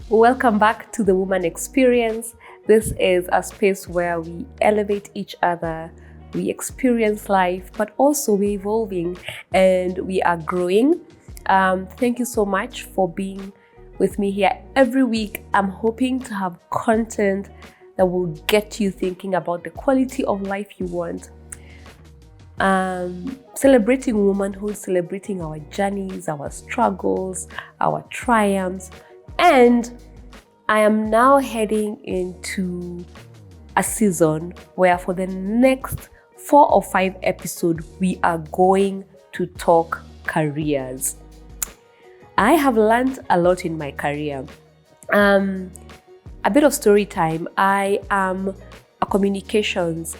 Welcome back to the Woman Experience. This is a space where we elevate each other, we experience life, but also we're evolving and we are growing. Thank you so much for being with me here every week. I'm hoping to have content that will get you thinking about the quality of life you want. Celebrating womanhood, celebrating our journeys, our struggles, our triumphs. And I am now heading into a season where for the next 4 or 5 episodes, we are going to talk careers. I have learned a lot in my career. A bit of story time. I am a communications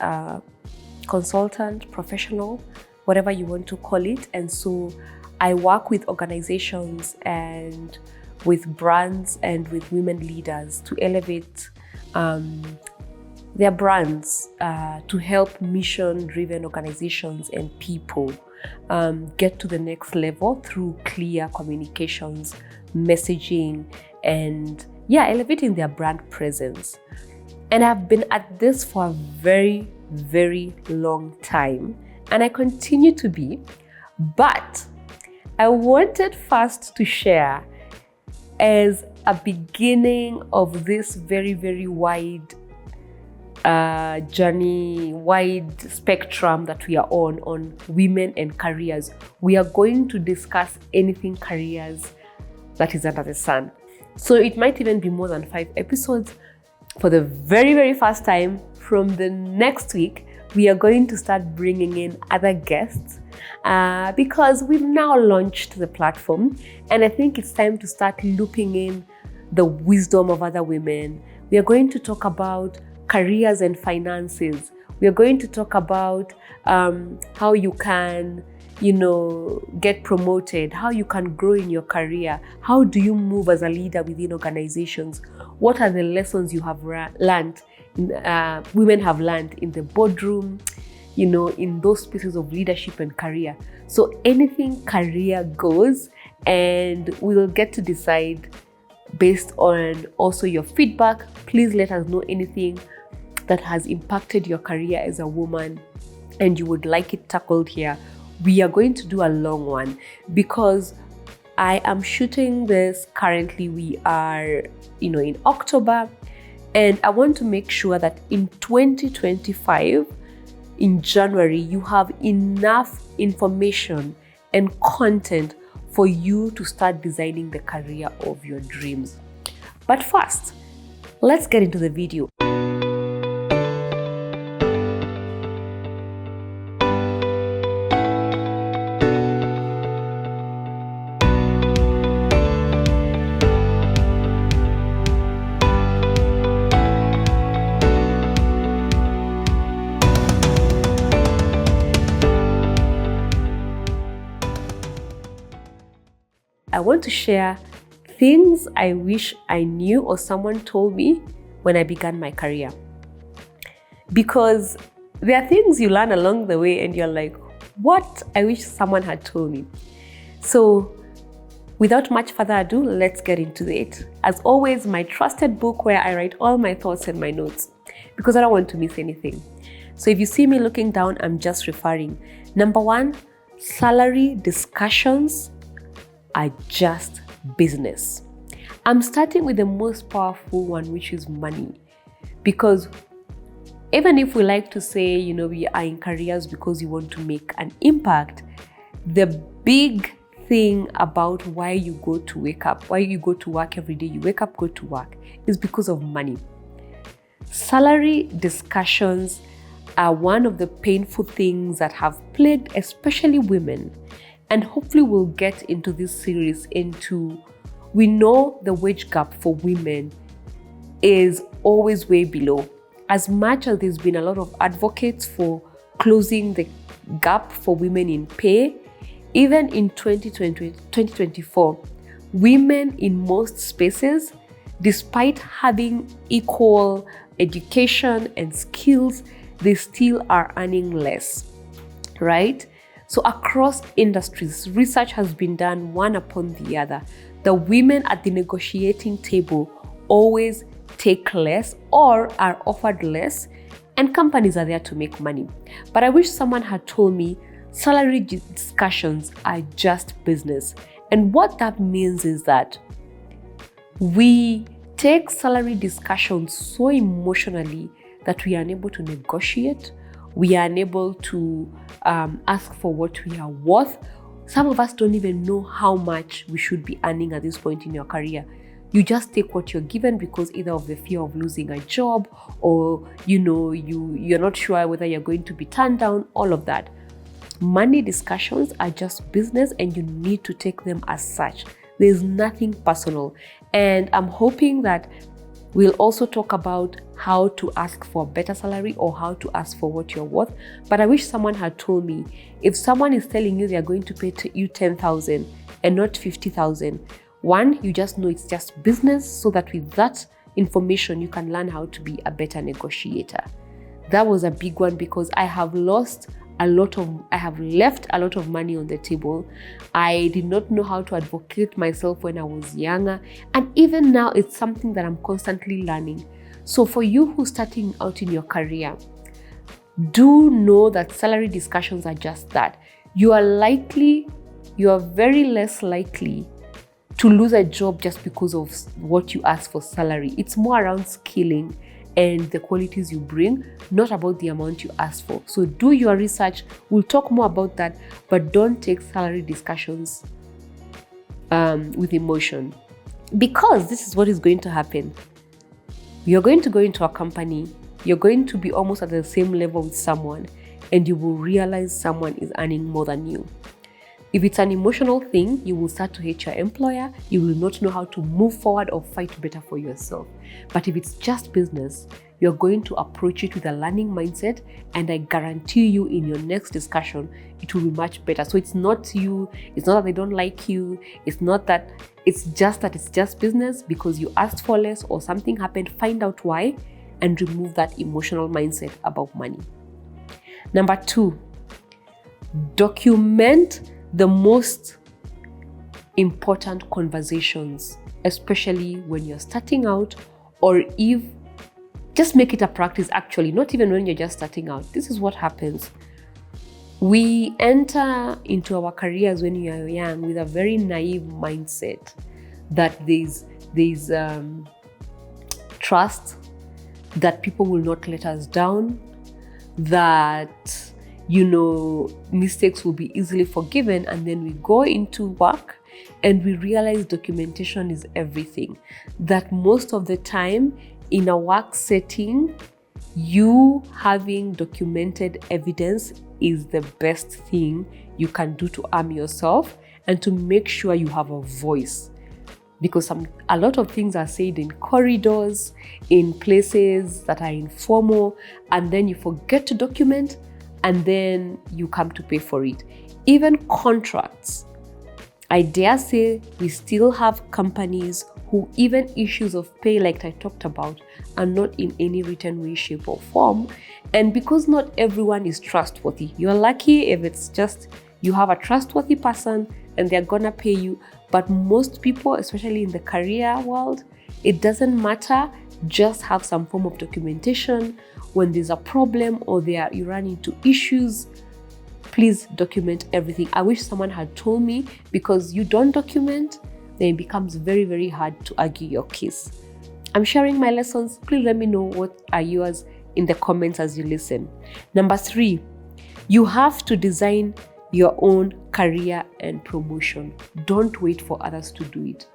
consultant, professional, whatever you want to call it. And so I work with organizations and with brands and with women leaders to elevate their brands, to help mission-driven organizations and people get to the next level through clear communications, messaging, and elevating their brand presence. And I've been at this for a very, very long time, and I continue to be. But I wanted first to share as a beginning of this very, very wide journey, wide spectrum that we are on women and careers. We are going to discuss anything careers that is under the sun. So it might even be more than 5 episodes. For the very, very first time, from the next week, we are going to start bringing in other guests because we've now launched the platform, and I think it's time to start looping in the wisdom of other women. We are going to talk about careers and finances. We are going to talk about how you can, get promoted, how you can grow in your career, how do you move as a leader within organizations, what are the lessons you have learned, women have learned in the boardroom, in those spaces of leadership and career. So anything career goes, and we'll get to decide based on also your feedback. Please let us know anything that has impacted your career as a woman and you would like it tackled here. We are going to do a long one because I am shooting this currently. We are, in October, and I want to make sure that in 2025, in January, you have enough information and content for you to start designing the career of your dreams. But first, let's get into the video. I want to share things I wish I knew or someone told me when I began my career. Because there are things you learn along the way and you're like, what? I wish someone had told me. So without much further ado, let's get into it. As always, my trusted book where I write all my thoughts and my notes because I don't want to miss anything. So if you see me looking down, I'm just referring. Number 1, salary discussions are just business. I'm starting with the most powerful one, which is money. Because even if we like to say, we are in careers because you want to make an impact, the big thing about why you go to work every day, you wake up, go to work, is because of money. Salary discussions are one of the painful things that have plagued especially women. And hopefully we'll get into this series we know the wage gap for women is always way below. As much as there's been a lot of advocates for closing the gap for women in pay, even in 2024, women in most spaces, despite having equal education and skills, they still are earning less, right? So across industries, research has been done one upon the other. The women at the negotiating table always take less or are offered less, and companies are there to make money. But I wish someone had told me salary discussions are just business. And what that means is that we take salary discussions so emotionally that we are unable to negotiate, we are unable to ask for what we are worth. Some of us don't even know how much we should be earning at this point in your career. You just take what you're given because either of the fear of losing a job, or you're not sure whether you're going to be turned down, all of that. Money discussions are just business, and you need to take them as such. There's nothing personal. And I'm hoping that we'll also talk about how to ask for a better salary or how to ask for what you're worth. But I wish someone had told me, if someone is telling you they're going to pay you 10,000 and not 50,000, one, you just know it's just business, so that with that information, you can learn how to be a better negotiator. That was a big one because I have left a lot of money on the table. I did not know how to advocate myself when I was younger. And even now, it's something that I'm constantly learning. So for you who's starting out in your career, do know that salary discussions are just that. You are very less likely to lose a job just because of what you ask for salary. It's more around skilling and the qualities you bring, not about the amount you ask for. So do your research. We'll talk more about that, but don't take salary discussions with emotion, because this is what is going to happen. You're going to go into a company, you're going to be almost at the same level with someone, and you will realize someone is earning more than you. If it's an emotional thing, you will start to hate your employer. You will not know how to move forward or fight better for yourself. But if it's just business, you're going to approach it with a learning mindset, and I guarantee you in your next discussion, it will be much better. So it's not that they don't like you. It's just business because you asked for less or something happened. Find out why and remove that emotional mindset about money. Number 2, document the most important conversations, especially when you're starting out, or if just make it a practice, actually, not even when you're just starting out. This is what happens. We enter into our careers when we are young with a very naive mindset that there's trust, that people will not let us down, that mistakes will be easily forgiven. And then we go into work and we realize documentation is everything. That most of the time in a work setting, you having documented evidence is the best thing you can do to arm yourself and to make sure you have a voice. Because a lot of things are said in corridors, in places that are informal, and then you forget to document, and then you come to pay for it. Even contracts. I dare say we still have companies who even issues of pay, like I talked about, are not in any written way, shape, or form. And because not everyone is trustworthy, you're lucky if it's just you have a trustworthy person and they're gonna pay you. But most people, especially in the career world, it doesn't matter. Just have some form of documentation. When there's a problem or you run into issues, please document everything. I wish someone had told me, because you don't document, then it becomes very, very hard to argue your case. I'm sharing my lessons. Please let me know what are yours in the comments as you listen. Number 3, you have to design your own career and promotion. Don't wait for others to do it.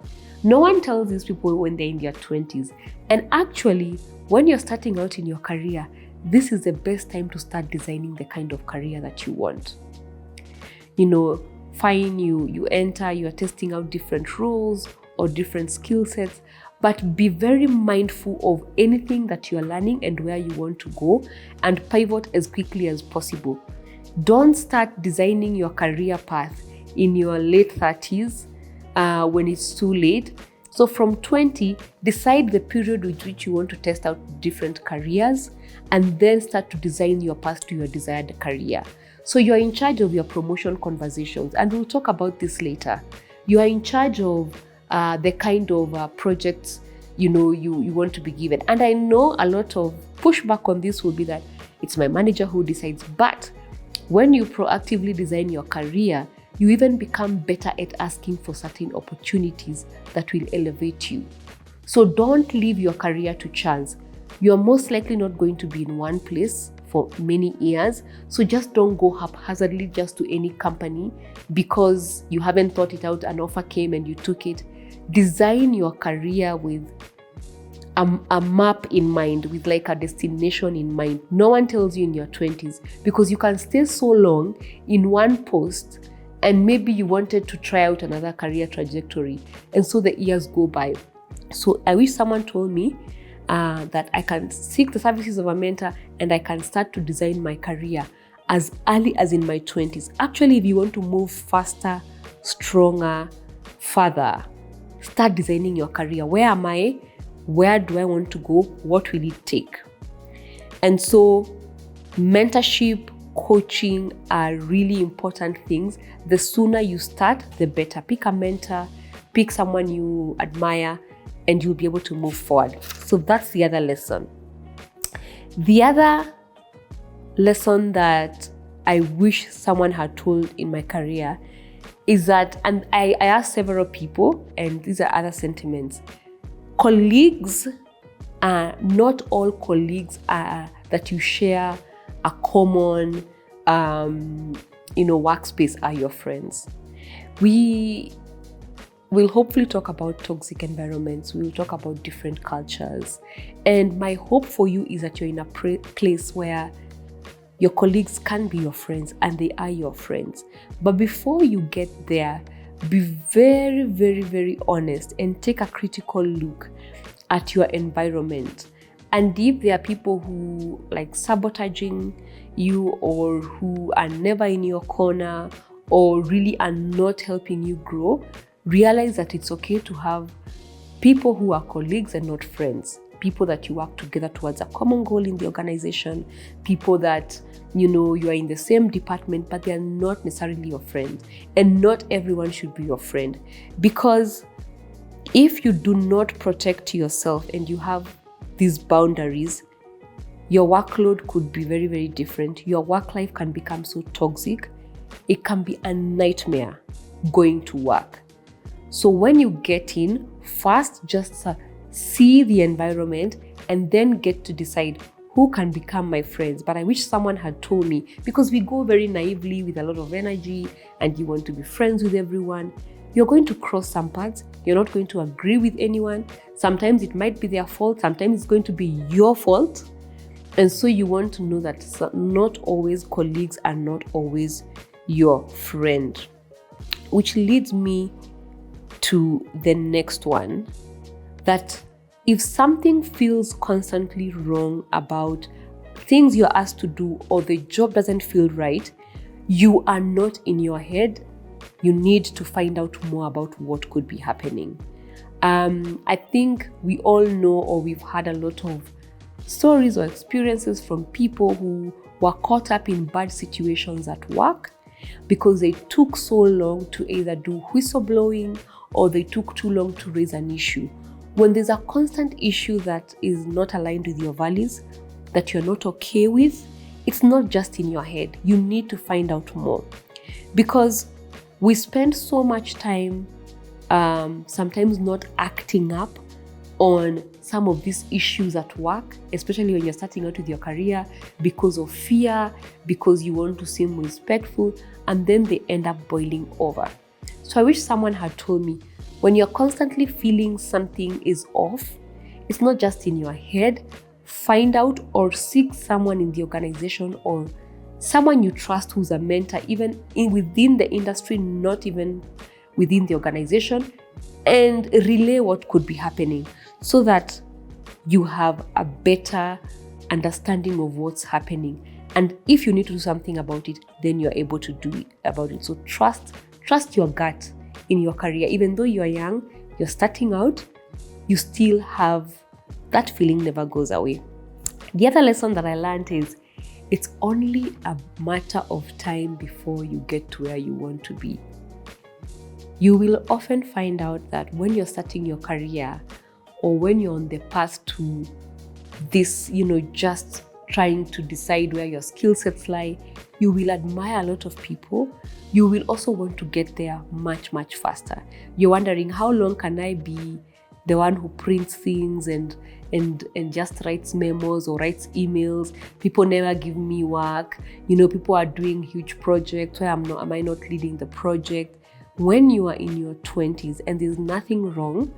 No one tells these people when they're in their 20s. And actually, when you're starting out in your career, this is the best time to start designing the kind of career that you want. Fine, you enter, you are testing out different roles or different skill sets, but be very mindful of anything that you are learning and where you want to go, and pivot as quickly as possible. Don't start designing your career path in your late 30s when it's too late. So from 20, decide the period with which you want to test out different careers, and then start to design your path to your desired career. So you're in charge of your promotion conversations, and we'll talk about this later. You are in charge of the kind of projects you want to be given. And I know a lot of pushback on this will be that it's my manager who decides. But when you proactively design your career, you even become better at asking for certain opportunities that will elevate you. So don't leave your career to chance. You're most likely not going to be in one place for many years. So just don't go haphazardly just to any company because you haven't thought it out, an offer came and you took it. Design your career with a map in mind, with like a destination in mind. No one tells you in your 20s, because you can stay so long in one post and maybe you wanted to try out another career trajectory, and so the years go by. So I wish someone told me that I can seek the services of a mentor and I can start to design my career as early as in my 20s. Actually, if you want to move faster, stronger, further, start designing your career. Where am I? Where do I want to go? What will it take? And so mentorship, coaching are really important things. The sooner you start, the better. Pick a mentor, pick someone you admire, and you'll be able to move forward. So that's the other lesson. The other lesson that I wish someone had told in my career is that, and I asked several people, and these are other sentiments. Colleagues are not all colleagues are that you share a common workspace are your friends. We will hopefully talk about toxic environments. We will talk about different cultures. And my hope for you is that you're in a place where your colleagues can be your friends and they are your friends. But before you get there, be very, very, very honest and take a critical look at your environment. And if there are people who like sabotaging you, or who are never in your corner, or really are not helping you grow, realize that it's okay to have people who are colleagues and not friends. People that you work together towards a common goal in the organization. People that, you are in the same department, but they are not necessarily your friends. And not everyone should be your friend. Because if you do not protect yourself and you have these boundaries, your workload could be very, very different. Your work life can become so toxic. It can be a nightmare going to work. So when you get in, first just see the environment and then get to decide who can become my friends. But I wish someone had told me, because we go very naively with a lot of energy and you want to be friends with everyone. You're going to cross some paths. You're not going to agree with anyone. Sometimes it might be their fault. Sometimes it's going to be your fault. And so you want to know that not always colleagues are not always your friend. Which leads me to the next one, that if something feels constantly wrong about things you're asked to do, or the job doesn't feel right, you are not in your head. You need to find out more about what could be happening. I think we all know, or we've had a lot of stories or experiences from people who were caught up in bad situations at work because they took so long to either do whistleblowing, or they took too long to raise an issue. When there's a constant issue that is not aligned with your values, that you're not okay with, it's not just in your head. You need to find out more. Because we spend so much time sometimes not acting up on some of these issues at work, especially when you're starting out with your career, because of fear, because you want to seem respectful, and then they end up boiling over. So I wish someone had told me, when you're constantly feeling something is off, it's not just in your head. Find out or seek someone in the organization, or someone you trust who's a mentor, even within the industry, not even within the organization, and relay what could be happening so that you have a better understanding of what's happening. And if you need to do something about it, then you're able to do it about it. So trust your gut in your career. Even though you're young, you're starting out, you still have that feeling, never goes away. The other lesson that I learned is it's only a matter of time before you get to where you want to be. You will often find out that when you're starting your career, or when you're on the path to this, just trying to decide where your skill sets lie, you will admire a lot of people. You will also want to get there much, much faster. You're wondering, how long can I be the one who prints things and just writes memos or writes emails? People never give me work. People are doing huge projects. Why am I not leading the project? When you are in your 20s, and there's nothing wrong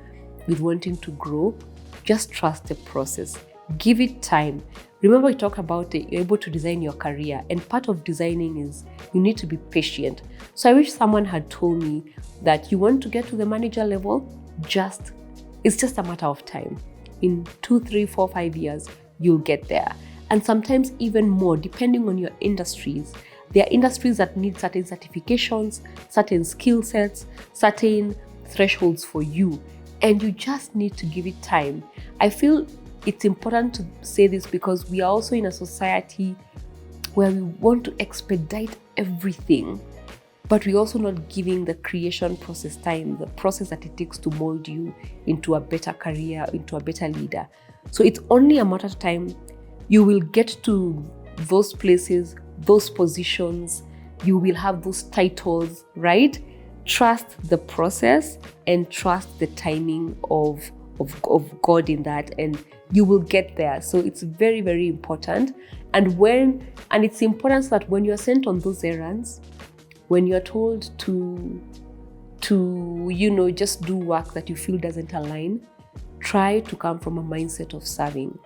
with wanting to grow, just trust the process. Give it time. Remember, we talked about it. You're able to design your career, and part of designing is you need to be patient. So I wish someone had told me that you want to get to the manager level, it's just a matter of time. In 2, 3, 4, 5 years, you'll get there. And sometimes even more, depending on your industries. There are industries that need certain certifications, certain skill sets, certain thresholds for you, and you just need to give it time. I feel it's important to say this because we are also in a society where we want to expedite everything, but we're also not giving the creation process time, the process that it takes to mold you into a better career, into a better leader. So it's only a matter of time. You will get to those places, those positions, you will have those titles, right? Trust the process and trust the timing of God in that, and you will get there. So it's very, very important. And it's important that when you're sent on those errands, when you're told to just do work that you feel doesn't align, try to come from a mindset of serving.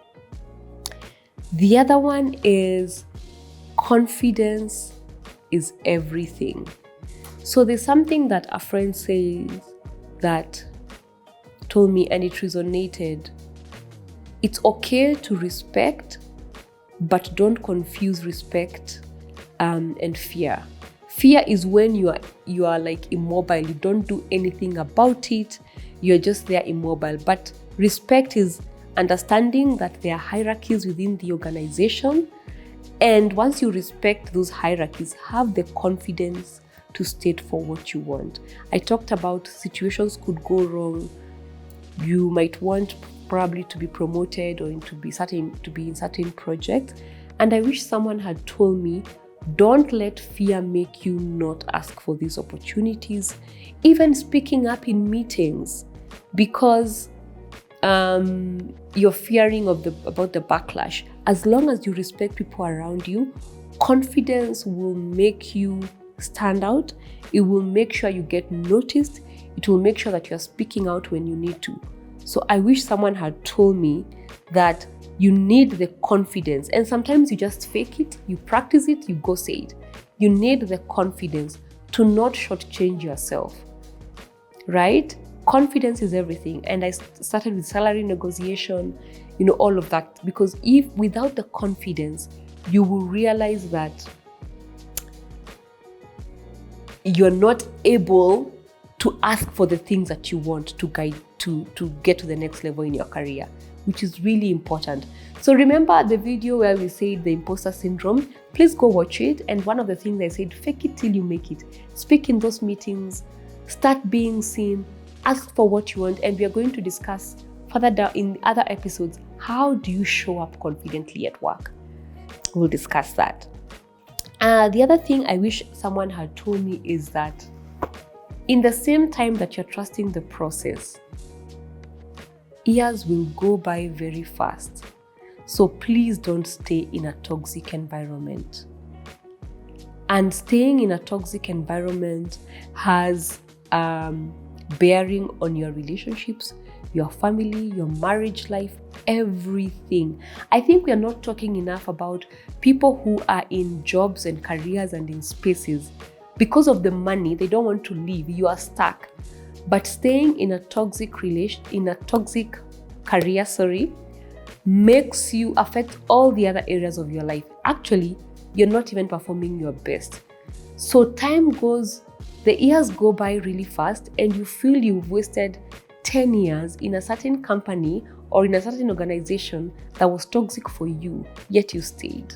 The other one is confidence is everything. So there's something that a friend says that told me, and it resonated. It's okay to respect, but don't confuse respect and fear. Fear is when you are like immobile. You don't do anything about it. You're just there immobile. But respect is understanding that there are hierarchies within the organization. And once you respect those hierarchies, have the confidence to state for what you want. I talked about situations could go wrong. You might want probably to be promoted or to be in certain projects. And I wish someone had told me, don't let fear make you not ask for these opportunities, even speaking up in meetings, because you're fearing about the backlash. As long as you respect people around you, confidence will make you stand out. It will make sure you get noticed. It will make sure that you're speaking out when you need to. So I wish someone had told me that you need the confidence, and sometimes you just fake it, you practice it, you go say it. You need the confidence to not shortchange yourself, right? Confidence is everything. And I started with salary negotiation, all of that, because if without the confidence, you will realize that you're not able to ask for the things that you want to get to the next level in your career, which is really important. So remember the video where we said the imposter syndrome? Please go watch it. And one of the things I said, fake it till you make it. Speak in those meetings, start being seen, ask for what you want. And we are going to discuss further down in other episodes, how do you show up confidently at work? We'll discuss that. The other thing I wish someone had told me is that in the same time that you're trusting the process, years will go by very fast. So please don't stay in a toxic environment. And staying in a toxic environment has bearing on your relationships, your family, your marriage life, everything. I think we are not talking enough about people who are in jobs and careers and in spaces. Because of the money, they don't want to leave. You are stuck. But staying in a toxic career, makes you affect all the other areas of your life. Actually, you're not even performing your best. So the years go by really fast, and you feel you've wasted 10 years in a certain company or in a certain organization that was toxic for you, yet you stayed.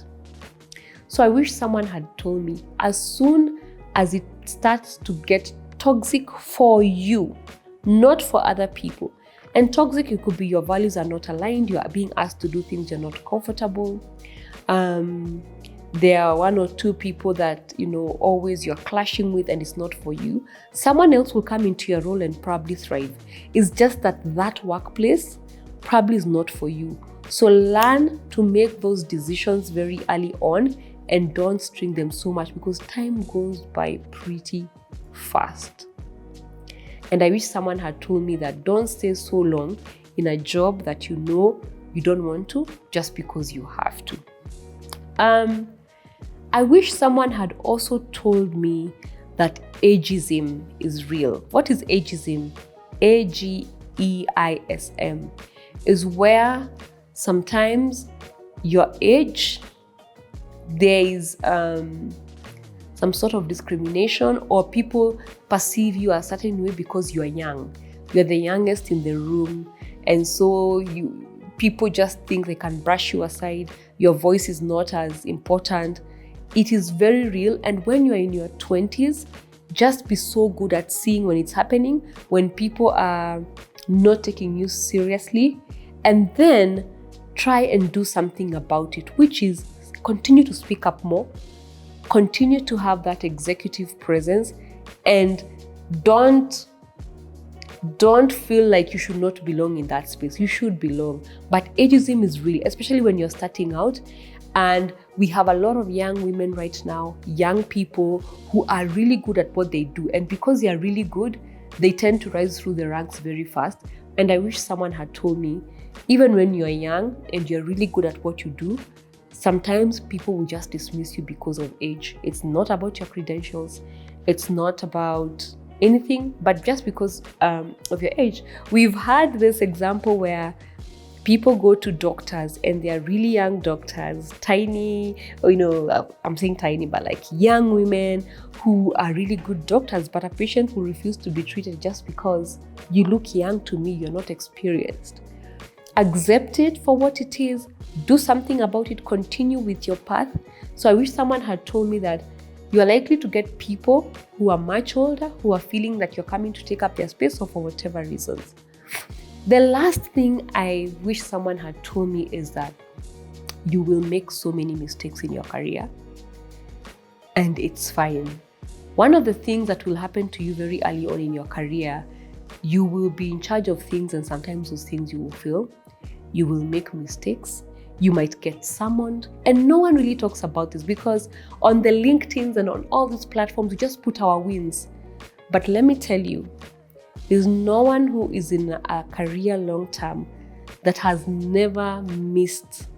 So I wish someone had told me, as soon as it starts to get toxic for you, not for other people. And toxic, it could be your values are not aligned, you are being asked to do things you're not comfortable. There are one or two people that, always you're clashing with and it's not for you. Someone else will come into your role and probably thrive. It's just that workplace probably is not for you. So learn to make those decisions very early on and don't string them so much, because time goes by pretty fast. And I wish someone had told me that don't stay so long in a job that you don't want to just because you have to. I wish someone had also told me that ageism is real. What is ageism? AGEISM is where sometimes your age, there is some sort of discrimination, or people perceive you a certain way because you are young. You're the youngest in the room, and so people just think they can brush you aside. Your voice is not as important. It is very real. And when you are in your 20s, just be so good at seeing when it's happening, when people are not taking you seriously, and then try and do something about it, which is continue to speak up more, continue to have that executive presence, and don't feel like you should not belong in that space. You should belong. But ageism is real, especially when you're starting out. And we have a lot of young women right now, young people who are really good at what they do. And because they are really good, they tend to rise through the ranks very fast. And I wish someone had told me, even when you're young and you're really good at what you do, sometimes people will just dismiss you because of age. It's not about your credentials. It's not about anything, but just because of your age. We've had this example where people go to doctors and they are really young doctors, tiny, I'm saying tiny, but like young women who are really good doctors, but a patient will refuse to be treated just because you look young to me, you're not experienced. Accept it for what it is, do something about it, continue with your path. So I wish someone had told me that you are likely to get people who are much older, who are feeling that you're coming to take up their space, or for whatever reasons. The last thing I wish someone had told me is that you will make so many mistakes in your career, and it's fine. One of the things that will happen to you very early on in your career, you will be in charge of things, and sometimes those things you will fail. You will make mistakes. You might get summoned, and no one really talks about this because on the LinkedIns and on all these platforms, we just put our wins. But let me tell you, there's no one who is in a career long term that has never missed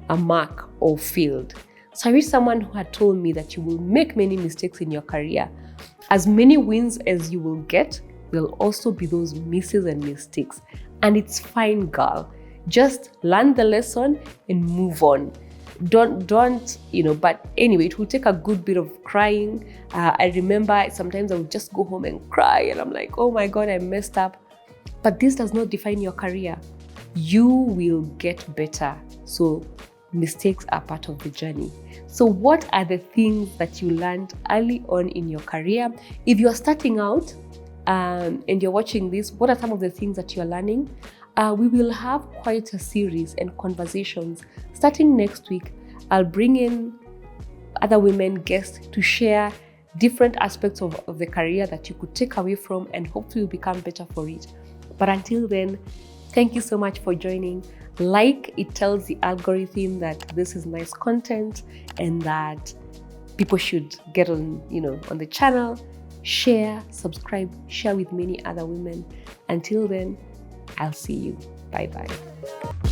a mark or failed. So I wish someone who had told me that you will make many mistakes in your career. As many wins as you will get, there'll also be those misses and mistakes. And it's fine, girl. Just learn the lesson and move on. Don't, but anyway, it will take a good bit of crying. I remember sometimes I would just go home and cry and I'm like, oh my God, I messed up. But this does not define your career. You will get better. So mistakes are part of the journey. So what are the things that you learned early on in your career? If you're starting out and you're watching this, what are some of the things that you're learning? We will have quite a series and conversations starting next week. I'll bring in other women guests to share different aspects of the career that you could take away from and hopefully you'll become better for it. But until then, thank you so much for joining. It tells the algorithm that this is nice content and that people should get on the channel. Share, subscribe, share with many other women. Until then, I'll see you. Bye-bye.